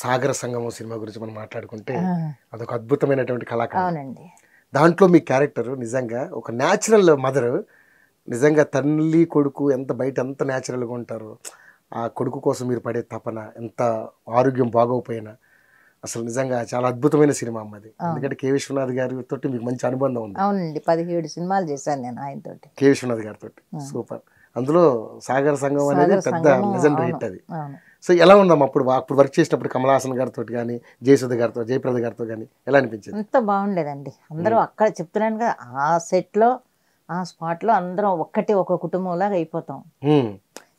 సాగర సంగమం సినిమా గురించి మనం మాట్లాడుకుంటే ఆ, అదొక అద్భుతమైనటువంటి కళాఖండం. అవునండి. దాంట్లో మీ క్యారెక్టర్ నిజంగా ఒక న్యాచురల్ మదర్. నిజంగా తల్లి కొడుకు ఎంత బయట ఎంత న్యాచురల్గా ఉంటారో, ఆ కొడుకు కోసం మీరు పడే తపన, ఎంత ఆరోగ్యం బాగోకపోయినా అసలు నిజంగా చాలా అద్భుతమైన సినిమా అమ్మది. అవును, ఎందుకంటే కె విశ్వనాథ్ గారితో మీకు మంచి అనుబంధం ఉంది. అవునండి. 17 సినిమాలు చేశాను నేను ఆయనతోటి. కె విశ్వనాథ్ గారితో సూపర్. అందులో సాగర సంగమం అనేది సాగర పెద్ద సంగమం, లెజెండరీ అవును హిట్ అది. అవును. సో ఎలా ఉందమ్మా అప్పుడు వర్క్ చేసినప్పుడు కమల్ హాసన్ గారితో కానీ, జయసుధ గారితో, జయప్రద గారితో కానీ ఎలా అనిపించింది? అంత బాగుండేదండి. అందరూ అక్కడ చెప్తున్నాను కదా, ఆ సెట్లో ఆ స్పాట్లో అందరం ఒక కుటుంబంలాగా అయిపోతాం. హ్మ్.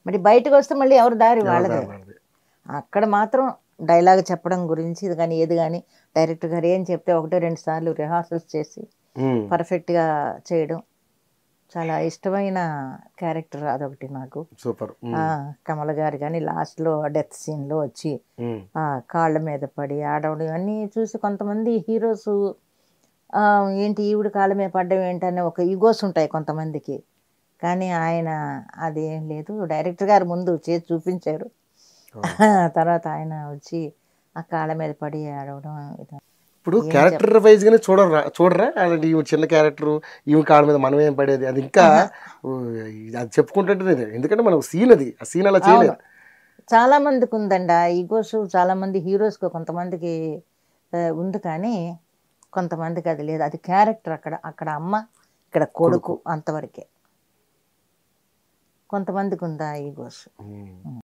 మరి బయటకు వస్తే మళ్ళీ ఎవరి దారి వాళ్ళదే. వాళ్ళది. అక్కడ మాత్రం డైలాగ్ చెప్పడం గురించి ఇది కానీ ఏది కానీ డైరెక్టర్ గారు ఏం చెప్తే 1-2 సార్లు రిహార్సల్స్ చేసి హ్మ్. పర్ఫెక్ట్గా చేయడం చాలా ఇష్టమైన క్యారెక్టర్ అదొకటి నాకు. సూపర్. కమల గారు కానీ లాస్ట్లో డెత్ సీన్లో వచ్చి కాళ్ళ మీద పడి ఆడవడం అన్నీ చూసి కొంతమంది హీరోస్ ఏంటి ఈవిడ కాళ్ళ మీద పడ్డం ఏంటనే ఒక ఈగోస్ ఉంటాయి కొంతమందికి. కానీ ఆయన అదేం లేదు, డైరెక్టర్ గారు ముందు చేసి చూపించారు. తర్వాత ఆయన వచ్చి ఆ కాళ్ళ మీద పడి ఆడవడం. ఇప్పుడు ఏం క్యారెక్టర్ వైజ్ గానే చూడరా అలాంటి ఈమె చిన్న క్యారెక్టర్, ఈమె కాళ్ళ మీద మనం ఏం పడేది అది ఇంకా ఊ, అది చెప్పుకుంటుంటే ఎందుకంటే మనం సీన్ అది ఆ సీన్ అలా అవును, చేయలేదు. చాలా మందికి ఉందండి ఆ ఈగోస్. చాలా మంది హీరోస్కి కొంతమందికి ఉంది, కానీ కొంతమందికి అది లేదు. అది క్యారెక్టర్. అక్కడ అక్కడ అమ్మ, ఇక్కడ కొడుకు, అంతవరకే. కొంతమందికి ఉందా ఈగోస్.